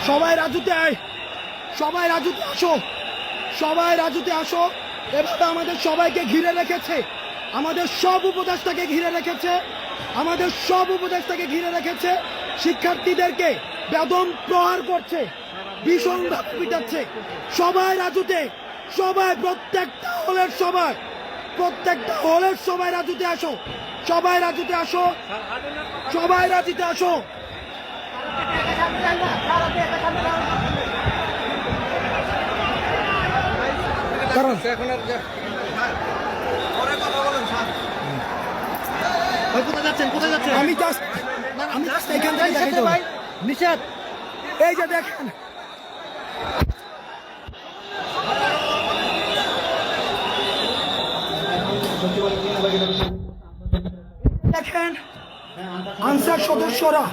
সবাই রাজুতে আয়, সবাই রাজুতে আসো, সবাই রাজুতে আসো। এভাবে আমাদের সবাইকে ঘিরে রেখেছে, আমাদের সব উপদেষ্টাকে ঘিরে রেখেছে, আমাদের সব উপদেষ্টাকে ঘিরে রেখেছে। শিক্ষার্থীদেরকে বেদম প্রহার করছে, ভীষণভাবে পিটাচ্ছে। সবাই রাজুতে, সবাই প্রত্যেকটা হলের সবাই, প্রত্যেকটা হলের সবাই রাজুতে আসো, সবাই রাজুতে আসো, সবাই রাজুতে আসো। কারণ আমি জাস্ট এখান থেকে দেখাইতে ভাই নিষেধ। এই যে দেখেন, দেখেন আনসার সদস্যরা